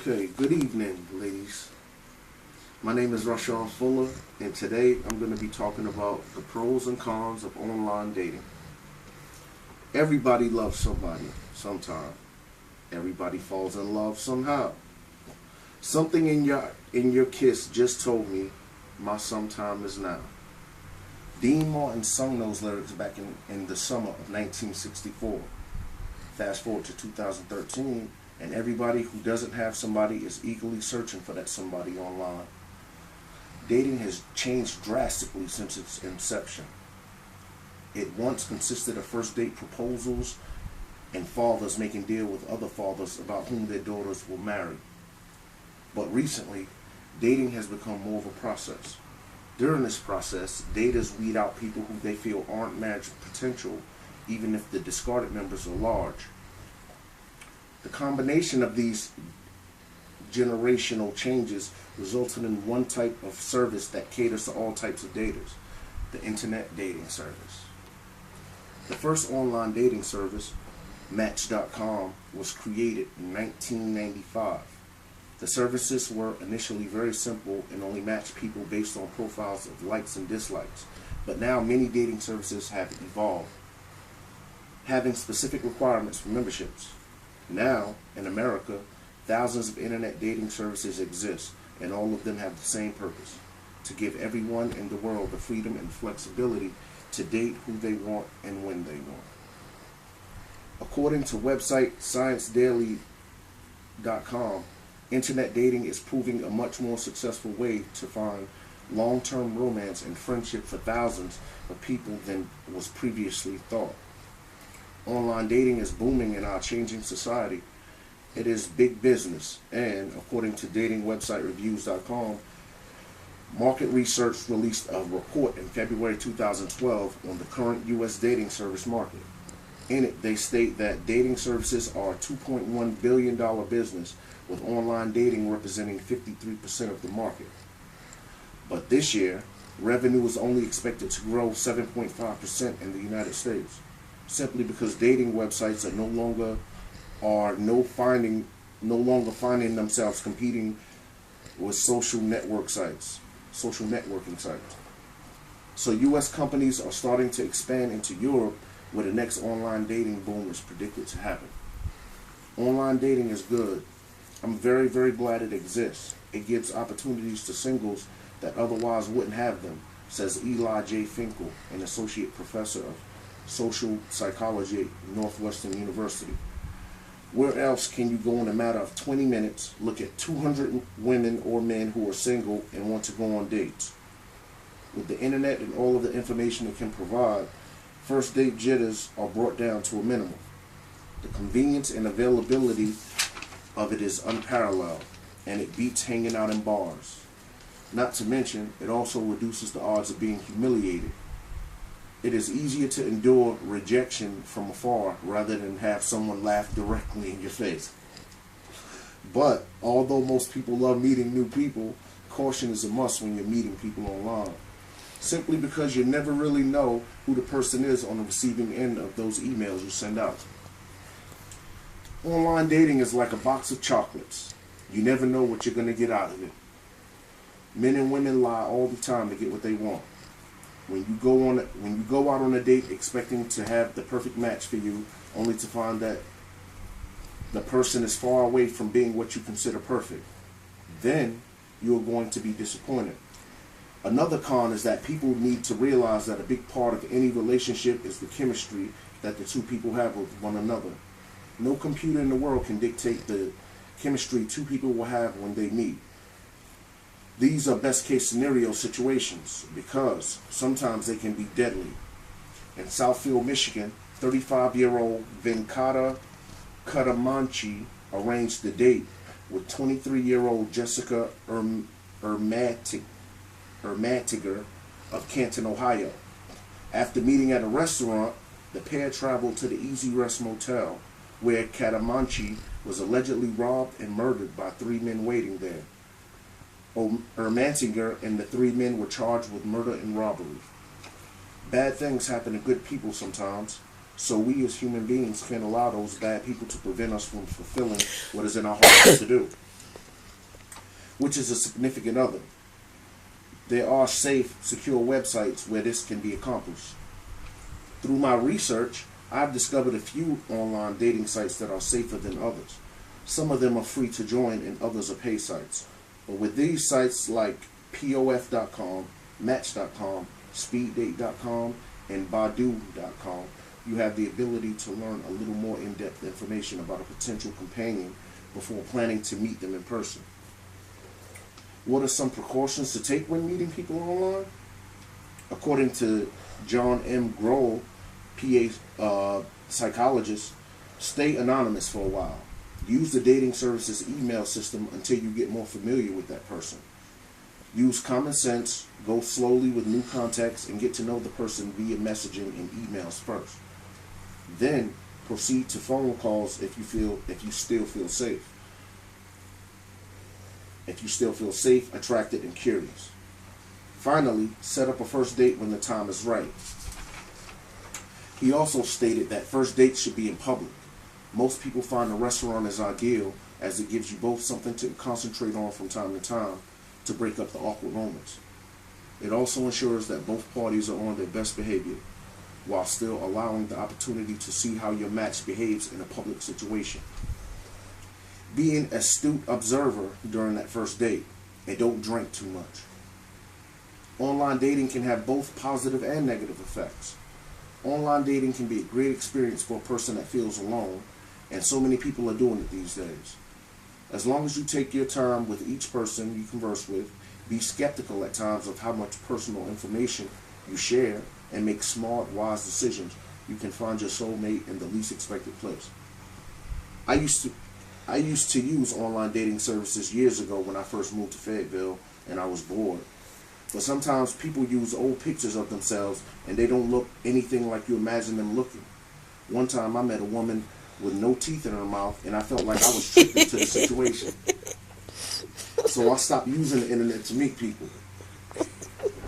Okay, good evening, ladies. My name is Rashawn Fuller, and today I'm going to be talking about the pros and cons of online dating. Everybody loves somebody sometime. Everybody falls in love somehow. Something in your kiss just told me my sometime is now. Dean Martin sung those lyrics back in the summer of 1964. Fast forward to 2013, and everybody who doesn't have somebody is eagerly searching for that somebody online. Dating has changed drastically since its inception. It once consisted of first date proposals and fathers making deal with other fathers about whom their daughters will marry. But recently, dating has become more of a process. During this process, daters weed out people who they feel aren't marriage potential, even if the discarded members are large. The combination of these generational changes resulted in one type of service that caters to all types of daters, the internet dating service. The first online dating service, Match.com, was created in 1995. The services were initially very simple and only matched people based on profiles of likes and dislikes, but now many dating services have evolved, having specific requirements for memberships. Now, in America, thousands of internet dating services exist, and all of them have the same purpose: to give everyone in the world the freedom and flexibility to date who they want and when they want. According to website ScienceDaily.com, internet dating is proving a much more successful way to find long-term romance and friendship for thousands of people than was previously thought. Online dating is booming in our changing society. It is big business, and according to dating website Reviews.com, Market Research released a report in February 2012 on the current U.S. dating service market. In it, they state that dating services are a $2.1 billion business, with online dating representing 53% of the market. But this year, revenue is only expected to grow 7.5% in the United States, simply because dating websites are no longer finding themselves competing with social networking sites. So U.S. companies are starting to expand into Europe, where the next online dating boom is predicted to happen. Online dating is good. I'm very, very glad it exists. It gives opportunities to singles that otherwise wouldn't have them, says Eli J. Finkel, an associate professor of social psychology at Northwestern University. Where else can you go in a matter of 20 minutes, look at 200 women or men who are single and want to go on dates? With the internet and all of the information it can provide, first date jitters are brought down to a minimum. The convenience and availability of it is unparalleled, and it beats hanging out in bars. Not to mention, it also reduces the odds of being humiliated. It is easier to endure rejection from afar rather than have someone laugh directly in your face. But although most people love meeting new people, caution is a must when you're meeting people online, simply because you never really know who the person is on the receiving end of those emails you send out. Online dating is like a box of chocolates. You never know what you're going to get out of it. Men and women lie all the time to get what they want. When you go out on a date expecting to have the perfect match for you, only to find that the person is far away from being what you consider perfect, then you are going to be disappointed. Another con is that people need to realize that a big part of any relationship is the chemistry that the two people have with one another. No computer in the world can dictate the chemistry two people will have when they meet. These are best case scenario situations because sometimes they can be deadly. In Southfield, Michigan, 35-year-old Venkata Kadamanchi arranged the date with 23-year-old Jessica Ermatiger of Canton, Ohio. After meeting at a restaurant, the pair traveled to the Easy Rest Motel, where Kadamanchi was allegedly robbed and murdered by three men waiting there. Ermatinger and the three men were charged with murder and robbery. Bad things happen to good people sometimes, so we as human beings can't allow those bad people to prevent us from fulfilling what is in our hearts to do. which is a significant other. There are safe, secure websites where this can be accomplished. Through my research, I've discovered a few online dating sites that are safer than others. Some of them are free to join and others are pay sites. But with these sites like POF.com, Match.com, SpeedDate.com, and Badoo.com, you have the ability to learn a little more in-depth information about a potential companion before planning to meet them in person. What are some precautions to take when meeting people online? According to John M. Grohl, PA psychologist, stay anonymous for a while. Use the dating service's email system until you get more familiar with that person. Use common sense, go slowly with new contacts, and get to know the person via messaging and emails first. Then proceed to phone calls if you still feel safe. If you still feel safe, attracted, and curious. Finally, set up a first date when the time is right. He also stated that first dates should be in public. Most people find a restaurant is ideal as it gives you both something to concentrate on from time to time to break up the awkward moments. It also ensures that both parties are on their best behavior while still allowing the opportunity to see how your match behaves in a public situation. Be an astute observer during that first date and don't drink too much. Online dating can have both positive and negative effects. Online dating can be a great experience for a person that feels alone, and so many people are doing it these days. As long as you take your time with each person you converse with, be skeptical at times of how much personal information you share, and make smart, wise decisions, you can find your soulmate in the least expected place. I used to use online dating services years ago when I first moved to Fayetteville and I was bored. But sometimes people use old pictures of themselves and they don't look anything like you imagine them looking. One time I met a woman with no teeth in her mouth and I felt like I was tricked into the situation. So I stopped using the internet to meet people.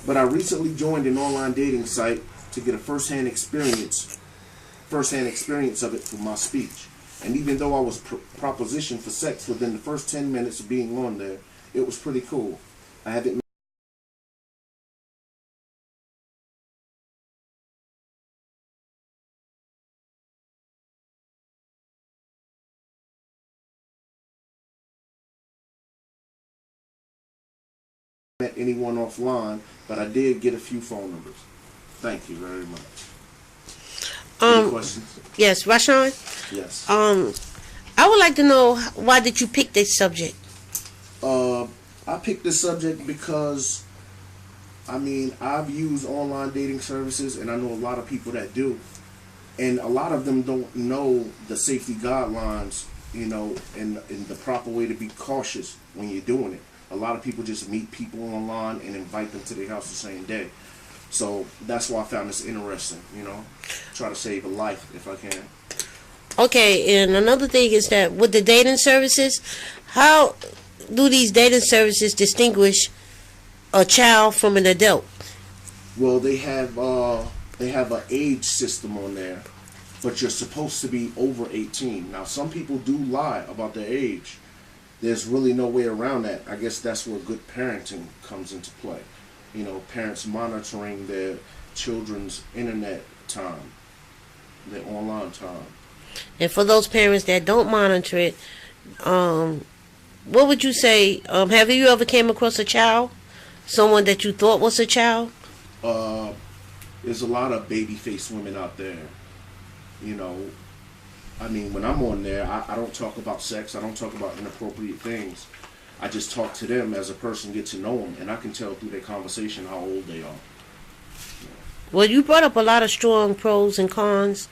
But I recently joined an online dating site to get a first-hand experience of it through my speech. And even though I was propositioned for sex within the first 10 minutes of being on there, it was pretty cool. I haven't met anyone offline, but I did get a few phone numbers. Thank you very much. Any questions? Yes, Rashawn. Yes. I would like to know, why did you pick this subject? I picked this subject because, I've used online dating services, and I know a lot of people that do, and a lot of them don't know the safety guidelines, and the proper way to be cautious when you're doing it. A lot of people just meet people online and invite them to their house the same day. So that's why I found this interesting, Try to save a life if I can. Okay, and another thing is that with the dating services, how do these dating services distinguish a child from an adult? Well, they have an age system on there, but you're supposed to be over 18. Now, some people do lie about their age. There's really no way around that. I guess that's where good parenting comes into play. Parents monitoring their children's internet time, their online time. And for those parents that don't monitor it, what would you say? Have you ever came across a child? Someone that you thought was a child? There's a lot of baby-faced women out there. When I'm on there, I don't talk about sex. I don't talk about inappropriate things. I just talk to them as a person, get to know them, and I can tell through their conversation how old they are. Well, you brought up a lot of strong pros and cons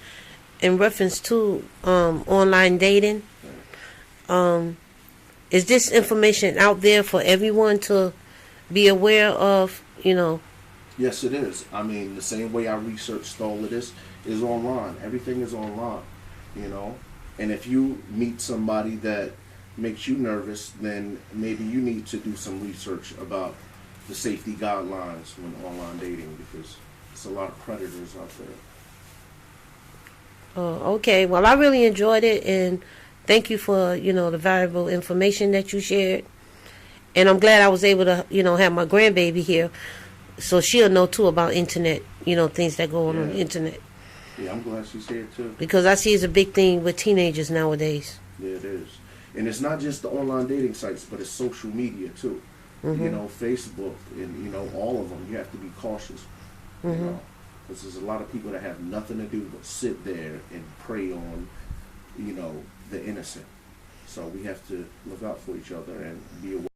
in reference to online dating. Is this information out there for everyone to be aware of, Yes, it is. The same way I researched all of this is online. Everything is online, And if you meet somebody that makes you nervous, then maybe you need to do some research about the safety guidelines when online dating, because there's a lot of predators out there. Oh, okay. Well, I really enjoyed it, and thank you for, the valuable information that you shared. And I'm glad I was able to, have my grandbaby here, so she'll know too about internet, things that go on the internet. Yeah, I'm glad she's here too. Because I see it's a big thing with teenagers nowadays. Yeah, it is. And it's not just the online dating sites, but it's social media too. Facebook and, all of them. You have to be cautious, because there's a lot of people that have nothing to do but sit there and prey on, the innocent. So we have to look out for each other and be aware